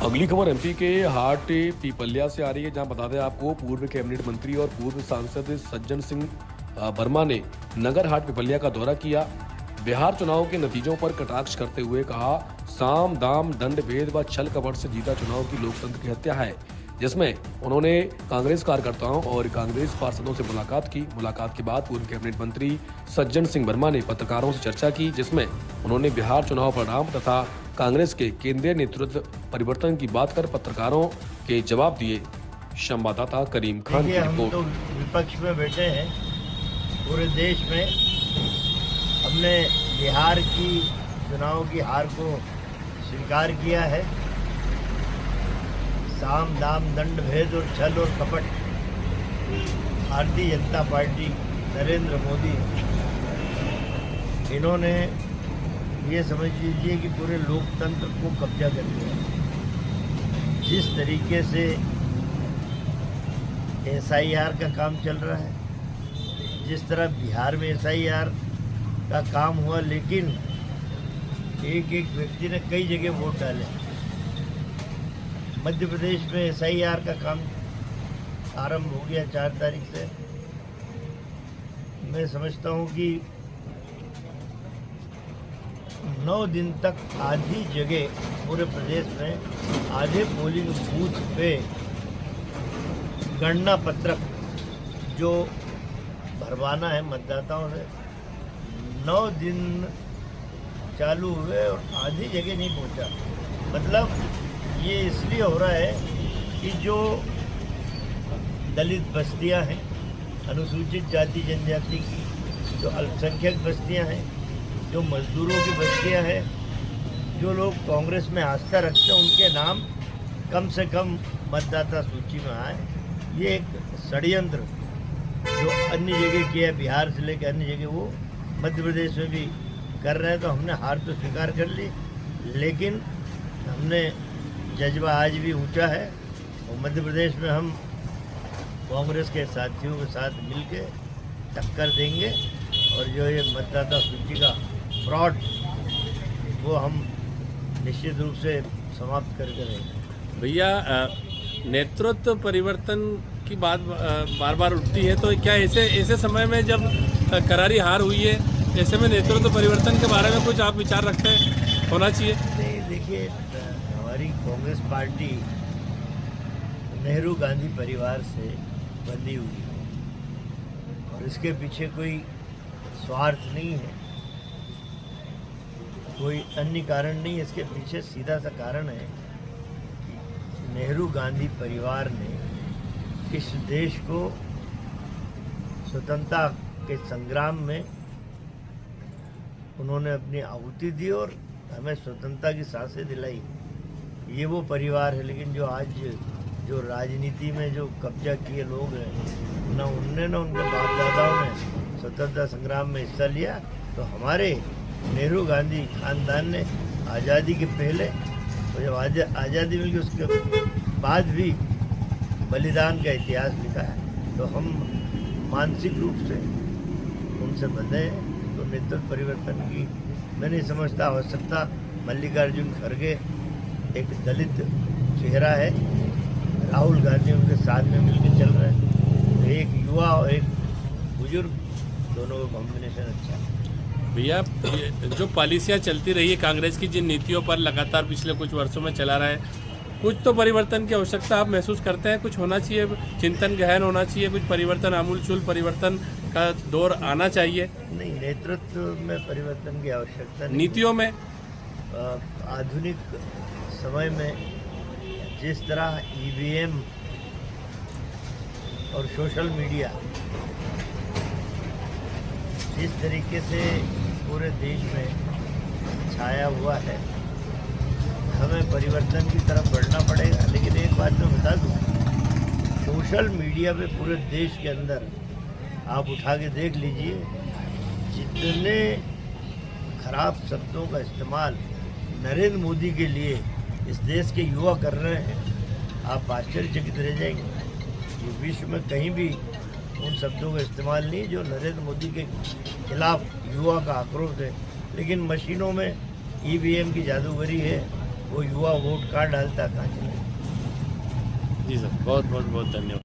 अगली खबर एमपी के हाट पीपल्या से आ रही है, जहां बता दें आपको पूर्व कैबिनेट मंत्री और पूर्व सांसद सज्जन सिंह वर्मा ने नगर हाट पीपल्या का दौरा किया। बिहार चुनाव के नतीजों पर कटाक्ष करते हुए कहा, साम दाम दंड भेद व छल कपट से जीता चुनाव की लोकतंत्र की हत्या है। जिसमें उन्होंने कांग्रेस कार्यकर्ताओं और कांग्रेस पार्षदों से मुलाकात की। मुलाकात के बाद पूर्व कैबिनेट मंत्री सज्जन सिंह वर्मा ने पत्रकारों से चर्चा की, जिसमें उन्होंने बिहार चुनाव परिणाम तथा कांग्रेस के केंद्रीय नेतृत्व परिवर्तन की बात कर पत्रकारों के जवाब दिए। संवाददाता करीम खान की हम रिपोर्ट। तो विपक्ष में बैठे हैं पूरे देश में। हमने बिहार की चुनाव की हार को स्वीकार किया है। साम दाम दंड भेद और छल और कपट भारतीय जनता पार्टी नरेंद्र मोदी, इन्होंने ये समझ लीजिए कि पूरे लोकतंत्र को कब्जा कर लिया। जिस तरीके से SIR का काम चल रहा है, जिस तरह बिहार में SIR का काम हुआ, लेकिन एक एक व्यक्ति ने कई जगह वोट डाले। मध्य प्रदेश में SIR का काम आरंभ हो गया 4 तारीख से। मैं समझता हूँ कि 9 दिन तक आधी जगह पूरे प्रदेश में आधे पोलिंग बूथ पे गणना पत्रक जो भरवाना है मतदाताओं से, 9 दिन चालू हुए और आधी जगह नहीं पहुंचा। मतलब ये इसलिए हो रहा है कि जो दलित बस्तियां हैं, अनुसूचित जाति जनजाति की जो अल्पसंख्यक बस्तियां हैं, जो मजदूरों की बस्तियां हैं, जो लोग कांग्रेस में आस्था रखते हैं, उनके नाम कम से कम मतदाता सूची में आए। ये एक षड्यंत्र जो अन्य जगह किया है, बिहार से लेकर अन्य जगह, वो मध्य प्रदेश में भी कर रहे हैं। तो हमने हार तो स्वीकार कर ली, लेकिन हमने जज्बा आज भी ऊंचा है और मध्य प्रदेश में हम कांग्रेस के साथियों के साथ मिलके टक्कर देंगे और जो ये मतदाता सूची का फ्रॉड, वो हम निश्चित रूप से समाप्त करके रहेंगे। भैया, नेतृत्व परिवर्तन की बात बार बार उठती है, तो क्या ऐसे समय में जब करारी हार हुई है, ऐसे में नेतृत्व परिवर्तन के बारे में कुछ आप विचार रखते हैं होना चाहिए? नहीं, देखिए, हमारी कांग्रेस पार्टी नेहरू गांधी परिवार से बंधी हुई है और इसके पीछे कोई स्वार्थ नहीं है, कोई अन्य कारण नहीं है। इसके पीछे सीधा सा कारण है कि नेहरू गांधी परिवार ने इस देश को स्वतंत्रता के संग्राम में उन्होंने अपनी आहुति दी और हमें स्वतंत्रता की सांसें दिलाई। ये वो परिवार है। लेकिन जो आज जो राजनीति में जो कब्जा किए लोग हैं, ना उनने ना उनके बाप दादाओं ने स्वतंत्रता संग्राम में हिस्सा लिया। तो हमारे नेहरू गांधी खानदान ने आज़ादी के पहले और जब आज़ादी मिल गई उसके बाद भी बलिदान का इतिहास लिखा है। तो हम मानसिक रूप से उनसे बंधे हैं। तो नेतृत्व परिवर्तन की मैं नहीं समझता आवश्यकता। मल्लिकार्जुन खड़गे एक दलित चेहरा है, राहुल गांधी उनके साथ में मिलकर चल रहे हैं। तो एक युवा और एक बुजुर्ग, दोनों का कॉम्बिनेशन अच्छा है। भैया, जो पॉलिसियाँ चलती रही है कांग्रेस की, जिन नीतियों पर लगातार पिछले कुछ वर्षों में चला रहा है, कुछ तो परिवर्तन की आवश्यकता आप महसूस करते हैं? कुछ होना चाहिए, चिंतन गहन होना चाहिए, कुछ परिवर्तन, आमूलचूल परिवर्तन का दौर आना चाहिए? नहीं, नेतृत्व में परिवर्तन की आवश्यकता नहीं। नीतियों में आधुनिक समय में जिस तरह EVM और सोशल मीडिया जिस तरीके से पूरे देश में छाया हुआ है, हमें परिवर्तन की तरफ बढ़ना पड़ेगा। लेकिन एक बात मैं बता दूं, सोशल मीडिया पे पूरे देश के अंदर आप उठा के देख लीजिए, जितने खराब शब्दों का इस्तेमाल नरेंद्र मोदी के लिए इस देश के युवा कर रहे हैं, आप आश्चर्यचकित रह जाएंगे। ये विश्व में कहीं भी उन शब्दों का इस्तेमाल नहीं जो नरेंद्र मोदी के खिलाफ युवा का आक्रोश है। लेकिन मशीनों में EVM की जादूगरी है वो युवा वोट कहाँ डालता, कहाँ चला। जी सर, बहुत बहुत बहुत धन्यवाद।